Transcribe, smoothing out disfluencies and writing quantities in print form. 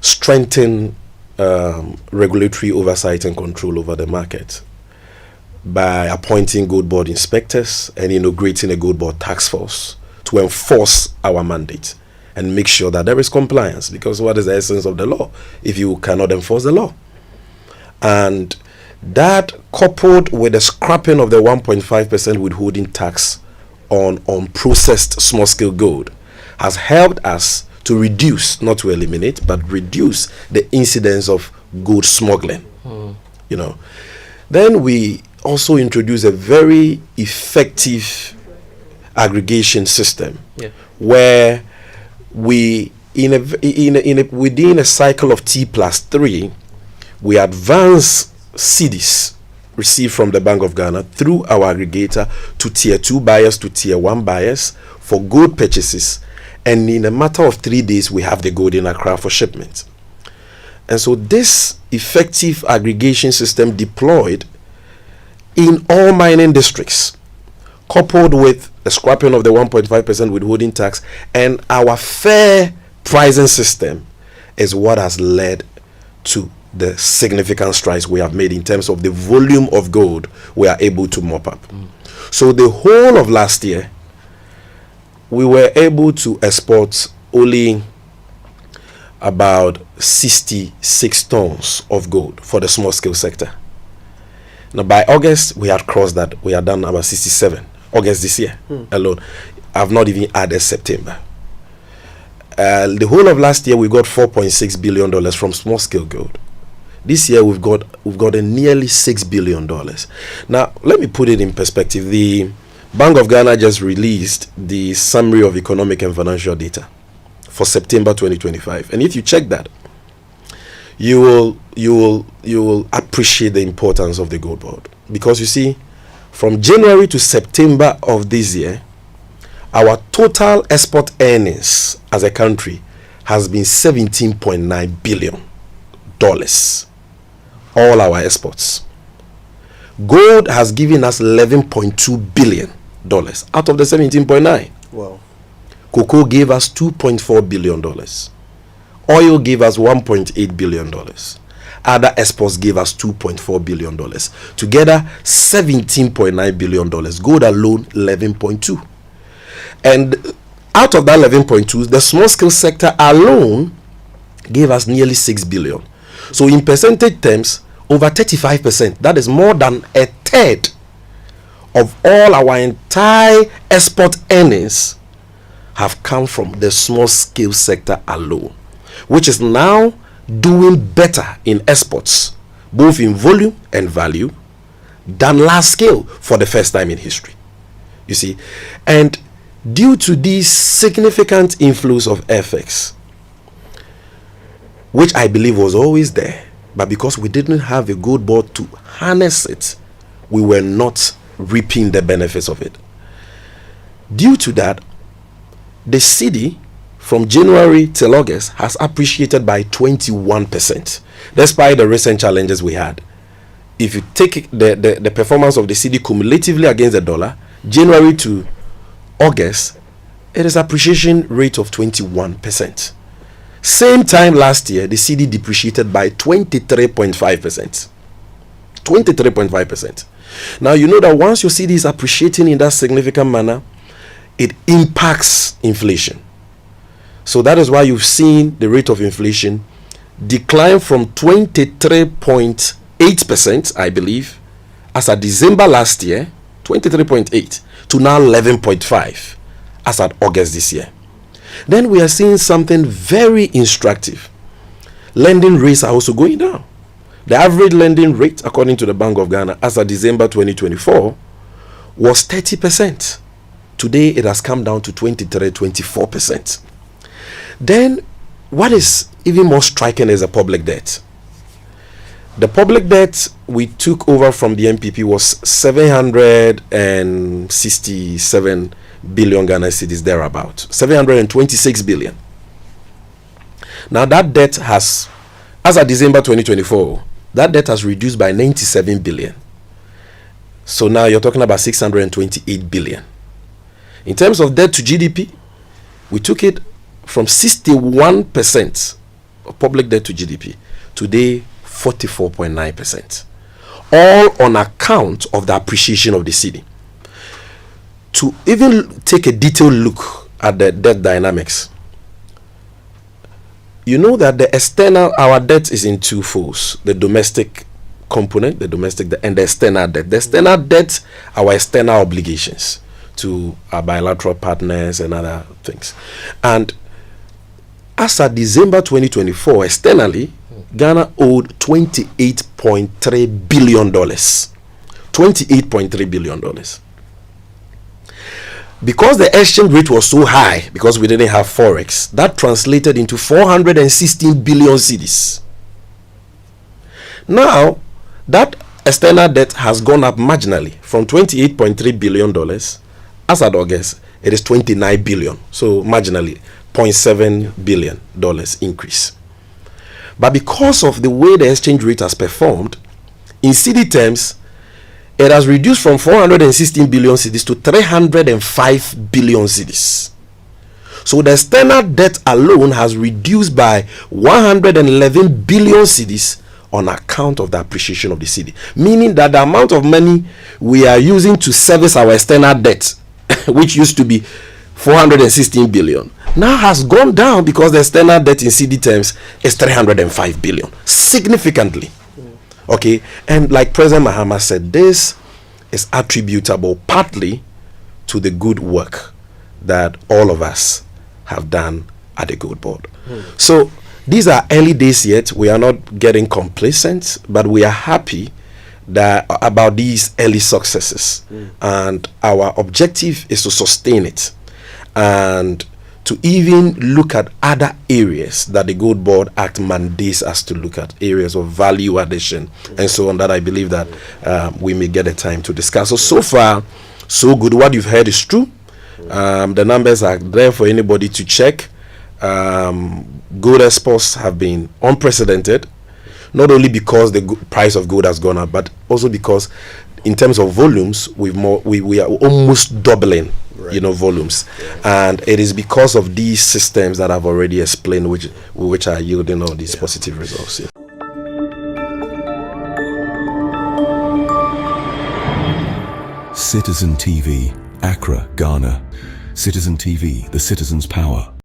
strengthen regulatory oversight and control over the market by appointing GOLDBOD inspectors and inaugurating a GOLDBOD task force to enforce our mandate and make sure that there is compliance, because what is the essence of the law if you cannot enforce the law? And that, coupled with the scrapping of the 1.5% withholding tax on processed small-scale gold, has helped us to reduce, not to eliminate, but reduce the incidence of gold smuggling. You know, then we also introduced a very effective aggregation system, where we within a cycle of T+3, we advance cedis received from the Bank of Ghana through our aggregator to tier 2 buyers, to tier 1 buyers for gold purchases, and in a matter of 3 days we have the gold in Accra for shipment. And so this effective aggregation system deployed in all mining districts, coupled with the scrapping of the 1.5% withholding tax and our fair pricing system, is what has led to the significant strides we have made in terms of the volume of gold we are able to mop up. So the whole of last year, we were able to export only about 66 tons of gold for the small scale sector. Now by August, we had crossed that. We had done about 67. August this year alone. I've not even added September. The whole of last year, we got $4.6 billion from small scale gold. This year we've got a nearly $6 billion. Now let me put it in perspective. The Bank of Ghana just released the summary of economic and financial data for September 2025, and if you check that, you will appreciate the importance of the GOLDBOD, because you see, from January to September of this year, our total export earnings as a country has been $17.9 billion. All our exports. Gold has given us $11.2 billion out of the 17.9. Wow. Cocoa gave us $2.4 billion. Oil gave us $1.8 billion. Other exports gave us $2.4 billion. Together, $17.9 billion. Gold alone, 11.2. And out of that 11.2, the small scale sector alone gave us nearly $6 billion. So in percentage terms, over 35%, that is more than a third of all our entire export earnings have come from the small scale sector alone, which is now doing better in exports, both in volume and value, than large scale for the first time in history. You see, and due to these significant inflows of FX, which I believe was always there, but because we didn't have a GOLDBOD to harness it, we were not reaping the benefits of it. Due to that, the cedi from January till August has appreciated by 21%, despite the recent challenges we had. If you take the performance of the cedi cumulatively against the dollar, January to August, it is appreciation rate of 21%. Same time last year, the cedi depreciated by 23.5%. 23.5%. Now, you know that once your cedi is appreciating in that significant manner, it impacts inflation. So that is why you've seen the rate of inflation decline from 23.8%, I believe, as at December last year, 23.8, to now 11.5 as at August this year. Then we are seeing something very instructive. Lending rates are also going down. The average lending rate, according to the Bank of Ghana, as of December 2024, was 30%. Today, it has come down to 24%. Then, what is even more striking is the public debt. The public debt we took over from the MPP was 767 billion Ghana cedis, thereabout. 726 billion. Now, that debt has, as of December 2024, that debt has reduced by 97 billion. So now you're talking about 628 billion. In terms of debt to GDP, we took it from 61% public debt to GDP. Today, 44.9%. All on account of the appreciation of the cedi. To even take a detailed look at the debt dynamics, you know that the external, our debt is in two folds: the domestic component, and the external debt. The external debt, our external obligations to our bilateral partners and other things. And as of December 2024, externally, Ghana owed $28.3 billion. $28.3 billion. Because the exchange rate was so high, because we didn't have forex, that translated into 416 billion cedis. Now, that external debt has gone up marginally from $28.3 billion. As at August, it is 29 billion. So marginally, $0.7 billion increase. But because of the way the exchange rate has performed, in cedi terms, it has reduced from 416 billion cedis to 305 billion cedis. So the external debt alone has reduced by 111 billion cedis on account of the appreciation of the cedi. Meaning that the amount of money we are using to service our external debt, which used to be 416 billion, now has gone down because the external debt in cedi terms is 305 billion, significantly. Okay, and like President Mahama said, this is attributable partly to the good work that all of us have done at the Gold Board. So these are early days yet. We are not getting complacent, but we are happy that about these early successes, and our objective is to sustain it and to even look at other areas that the Gold Board Act mandates us to look at, areas of value addition and so on, that I believe that we may get a time to discuss. So far, so good. What you've heard is true. The numbers are there for anybody to check. Gold exports have been unprecedented, not only because the price of gold has gone up, but also because in terms of volumes, we are almost doubling, volumes. And it is because of these systems that I've already explained, which are yielding all these positive results. Citizen TV, Accra, Ghana. Citizen TV, the citizen's power.